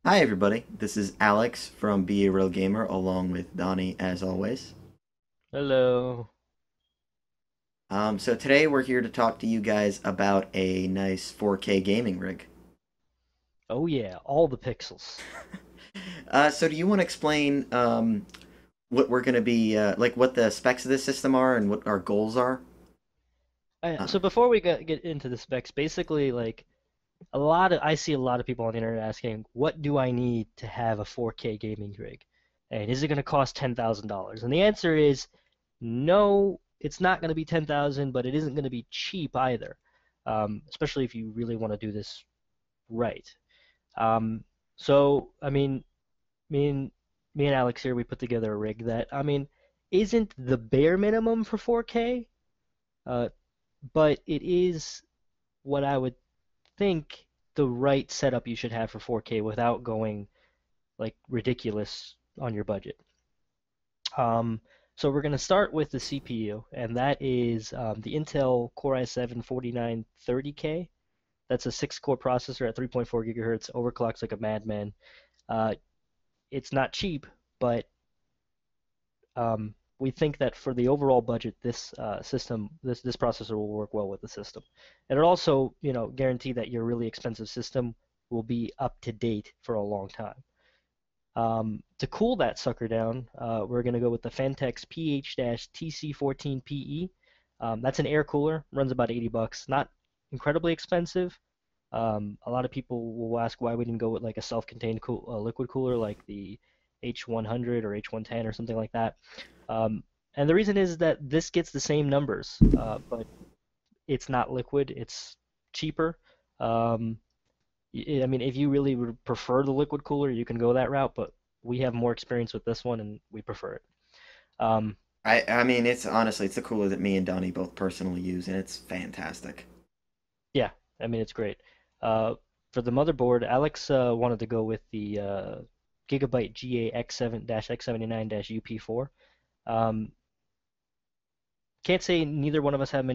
Hi, everybody. This is Alex from Be a Real Gamer, along with Donnie, as always. Hello. So today we're here to talk to you guys about a nice 4K gaming rig. Oh yeah, all the pixels. So do you want to explain what we're going to be like, what the specs of this system are and what our goals are? Uh, So before we get into the specs, basically like I see a lot of people on the internet asking, what do I need to have a 4K gaming rig? And is it going to cost $10,000? And the answer is no, it's not going to be 10,000, but it isn't going to be cheap either. Especially if you really want to do this right. Um, so I mean, me and me and Alex here, we put together a rig that isn't the bare minimum for 4K, uh, but it is what I would think the right setup you should have for 4K without going like ridiculous on your budget. Um, so we're going to start with the CPU, and that is the Intel Core i7-4930K. That's a six-core processor at 3.4 gigahertz, overclocks like a madman. Uh, it's not cheap, but we think that for the overall budget, this processor will work well with the system. And it also, guarantee that your really expensive system will be up to date for a long time. To cool that sucker down, we're going to go with the Fantex PH-TC14PE. That's an air cooler, runs about 80 bucks, not incredibly expensive. A lot of people will ask why we didn't go with like a self-contained liquid cooler like the H100 or H110 or something like that. And the reason is that this gets the same numbers, but it's not liquid. It's cheaper. Um, I mean, if you really would prefer the liquid cooler, you can go that route, but we have more experience with this one and we prefer it. Um, I mean, it's honestly, it's the cooler that me and Donnie both personally use, and it's fantastic. yeah, I mean, it's great. Uh, for the motherboard, Alex wanted to go with the Gigabyte GA X7-X79-UP4. Um, can't say neither one of us have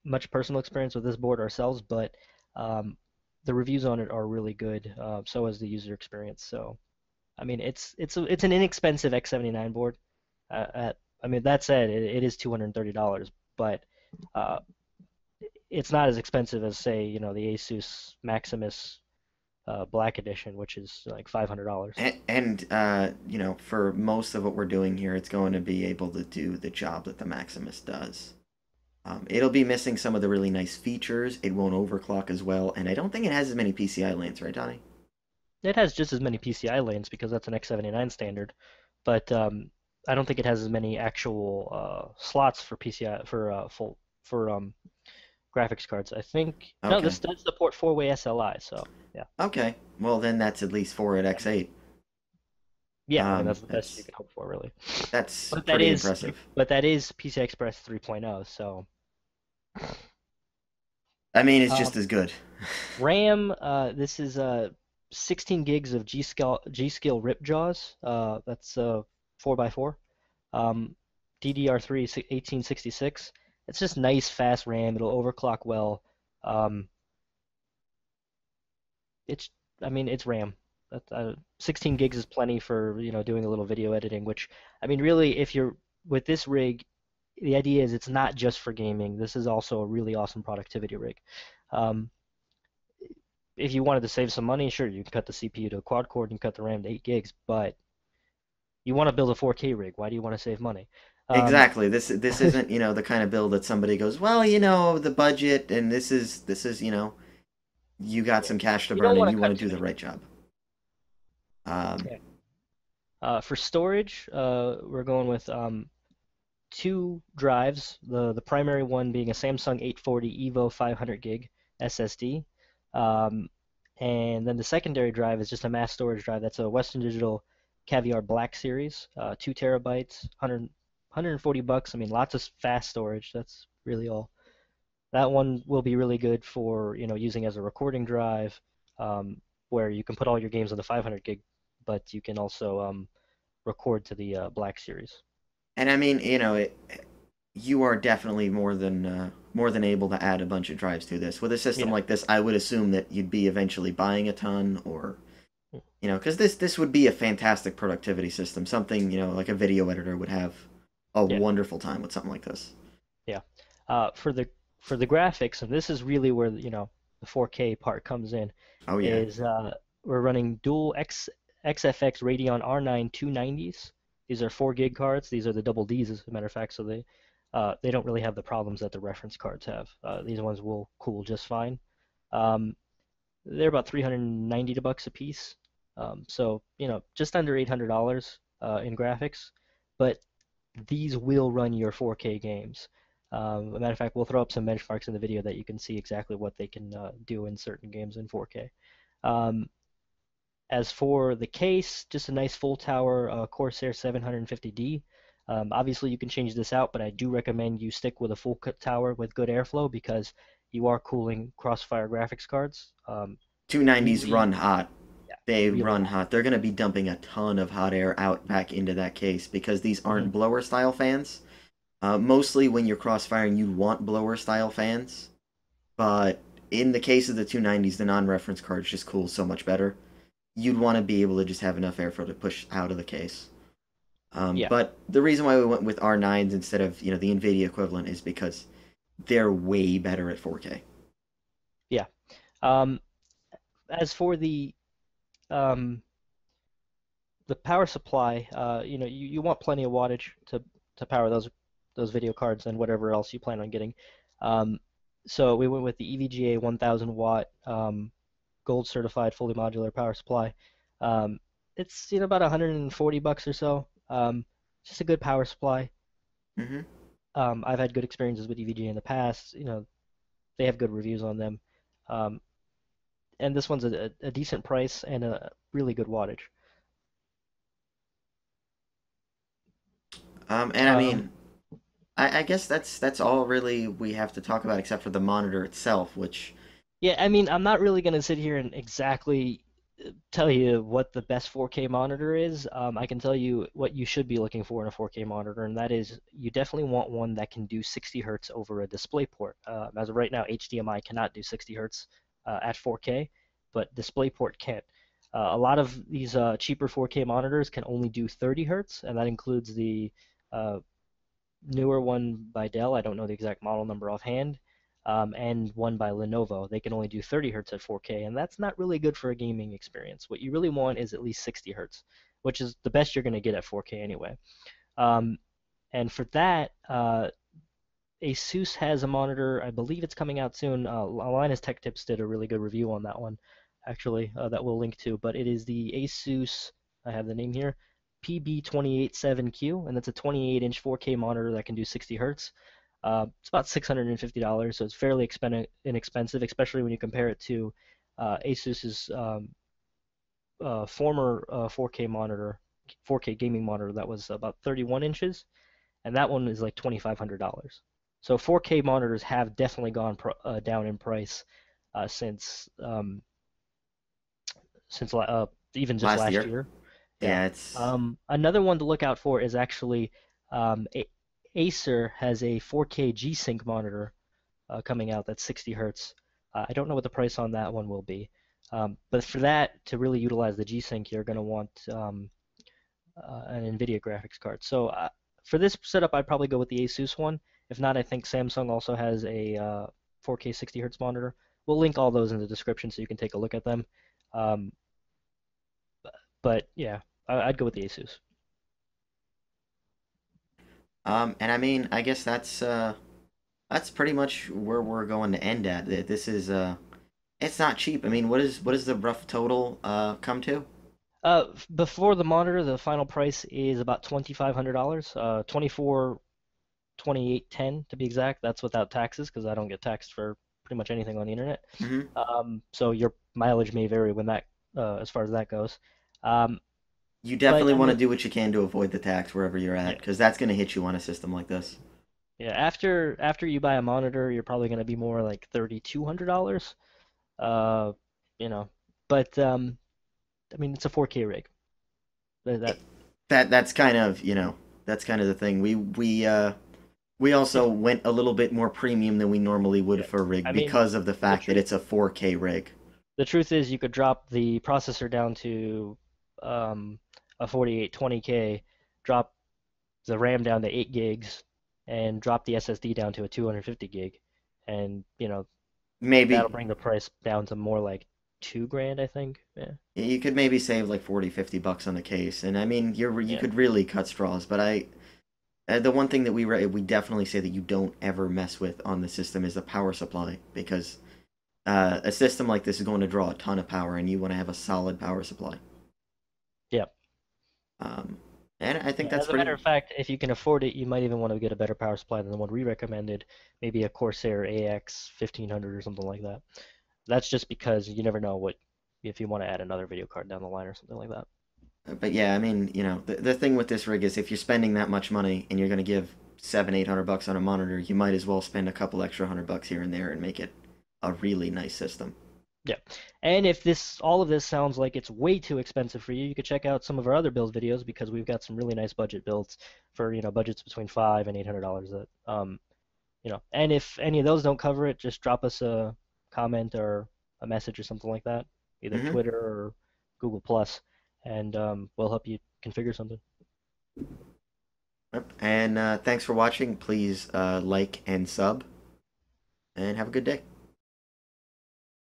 much personal experience with this board ourselves, but um, the reviews on it are really good. So is the user experience. So I mean, it's an inexpensive X79 board. I mean, that said, it is $230, but uh, it's not as expensive as say the Asus Maximus Black Edition, which is like $500. For most of what we're doing here, it's going to be able to do the job that the Maximus does. It'll be missing some of the really nice features. It won't overclock as well, and I don't think it has as many PCI lanes, right, Donnie? It has just as many PCI lanes because that's an X79 standard, but I don't think it has as many actual slots for PCI for graphics cards. I think no, Okay. this does support four-way SLI, so yeah, Okay. Well, then that's at least four at X8. yeah. I mean that's the best you That's can hope for, really. that's But that pretty is impressive. but that is PCI Express 3.0, so I mean, it's um, just as good. RAM. This is 16 gigs of G-Skill rip jaws. That's 4x4. Um, DDR3 1866. It's just nice, fast RAM. It'll overclock well. Um, it's, I mean, it's RAM. 16 gigs is plenty for, doing a little video editing, which, I mean, really, if you're with this rig, the idea is it's not just for gaming. This is also a really awesome productivity rig. Um, if you wanted to save some money, sure, you can cut the CPU to a quad core and cut the RAM to 8 gigs, but you want to build a 4K rig. Why do you want to save money? Um, Exactly. This isn't, the kind of build that somebody goes, well, the budget, and this is, you got yeah. some cash to You burn don't and want to you want cut to too do the many right job. Um, corners. For storage, we're going with two drives. The primary one being a Samsung 840 EVO 500 gig SSD, um, and then the secondary drive is just a mass storage drive. That's a Western Digital Caviar Black Series, 2 terabytes, 140 bucks. I mean, lots of fast storage. That's really all. That one will be really good for using as a recording drive, um, where you can put all your games on the 500 gig, but you can also record to the Black Series. and I mean, you are definitely more than able to add a bunch of drives to this. With a system Yeah. like this, I would assume that you'd be eventually buying a ton or You know, because this would be a fantastic productivity system, something like a video editor would have a Yeah, wonderful time with something like this. yeah. For the graphics, and this is really where the 4K part comes in, Oh yeah. is we're running dual XFX Radeon R9 290s. These are 4 gig cards. These are the double Ds, as a matter of fact, so they don't really have the problems that the reference cards have. These ones will cool just fine. Um, they're about 390 bucks a piece. So, just under $800 in graphics, but these will run your 4K games. As a matter of fact, we'll throw up some benchmarks in the video that you can see exactly what they can do in certain games in 4K. Um, as for the case, just a nice full tower Corsair 750D. Obviously, you can change this out, but I do recommend you stick with a full cut tower with good airflow because you are cooling Crossfire graphics cards. 290s Really, run hot. yeah, They really run hot. hot. They're going to be dumping a ton of hot air out back into that case because these Hmm. aren't blower style fans. Mostly when you're crossfiring, you want blower style fans, but in the case of the 290s, the non-reference cards just cool so much better. You'd want to be able to just have enough airflow to push out of the case. Yeah, But the reason why we went with R9s instead of the NVIDIA equivalent is because they're way better at 4K. yeah. Um, as for um, the power supply, you want plenty of wattage to power those video cards and whatever else you plan on getting. Um, so we went with the EVGA 1000 watt gold certified fully modular power supply. Um, it's about 140 bucks or so. Just a good power supply. Hmm. I've had good experiences with EVGA in the past. They have good reviews on them. Um, and this one's a decent price and a really good wattage. And I Um, mean, I guess that's all really we have to talk about except for the monitor itself, which Yeah, I mean, I'm not really going to sit here and exactly tell you what the best 4K monitor is. I can tell you what you should be looking for in a 4K monitor, and that is you definitely want one that can do 60 hertz over a display port. As of right now, HDMI cannot do 60 hertz at 4K, but DisplayPort can. A lot of these cheaper 4K monitors can only do 30 hertz, and that includes the uh, newer one by Dell. I don't know the exact model number offhand. And one by Lenovo. They can only do 30 hertz at 4K, and that's not really good for a gaming experience. What you really want is at least 60 hertz, which is the best you're going to get at 4K anyway. Um, and for that, Asus has a monitor. I believe it's coming out soon. Linus Tech Tips did a really good review on that one, actually, that we'll link to. But it is the Asus. I have the name here. PB287Q, and that's a 28-inch 4K monitor that can do 60 hertz. It's about $650, so it's fairly inexpensive, especially when you compare it to Asus's former 4K monitor, 4K gaming monitor that was about 31 inches, and that one is like $2,500. So 4K monitors have definitely gone down in price uh, since um, since even just last last year, year. Yeah. yeah, it's Another one to look out for is actually Acer has a 4K G-Sync monitor coming out that's 60 hertz. I don't know what the price on that one will be. But for that, to really utilize the G-Sync, you're going to want an NVIDIA graphics card. So for this setup, I'd probably go with the Asus one. If not, I think Samsung also has a 4K 60 hertz monitor. We'll link all those in the description so you can take a look at them. Um, but yeah, I'd go with the Asus. and I mean, I guess that's pretty much where we're going to end at. This is it's not cheap. I mean, what is the rough total come to? Before the monitor, the final price is about $2,500. 24, 28.10 to be exact. That's without taxes because I don't get taxed for pretty much anything on the internet. Hmm. So your mileage may vary when that, as far as that goes. Um, You but definitely I want to mean, do what you can to avoid the tax wherever you're at, yeah, because that's going to hit you on a system like this. yeah. After you buy a monitor, you're probably gonna be more like $3,200. Uh, you know, but I mean, it's a 4K rig. That It, that's kind of that's kind of the thing. We yeah, also went a little bit more premium than we normally would yeah. for a rig I mean, because of the the fact that truth. it's a 4K rig. The truth is, you could drop the processor down to um, a 4820K, drop the RAM down to 8 gigs, and drop the SSD down to a 250 gig, and that'll Maybe bring the price down to more like 2 grand, I think. Yeah, you could maybe save like 40, $50 on the case, and I mean you yeah, could really cut straws. But the one thing that we definitely say that you don't ever mess with on the system is the power supply because a system like this is going to draw a ton of power, and you want to have a solid power supply. yeah. Um, and I think Yeah, that's as a matter pretty. of fact, if you can afford it, you might even want to get a better power supply than the one we recommended, maybe a Corsair AX 1500 or something like that. That's just because you never know what if you want to add another video card down the line or something like that. But yeah, I mean, the thing with this rig is if you're spending that much money and you're going to give 700, $800 on a monitor, you might as well spend a couple extra $100 here and there and make it a really nice system. Yeah. And if this all of this sounds like it's way too expensive for you, you could check out some of our other build videos because we've got some really nice budget builds for, budgets between $500 and $800 that and if any of those don't cover it, just drop us a comment or a message or something like that, either Mm-hmm. Twitter or Google Plus, and we'll help you configure something. Yep. And thanks for watching. Please like and sub, and have a good day.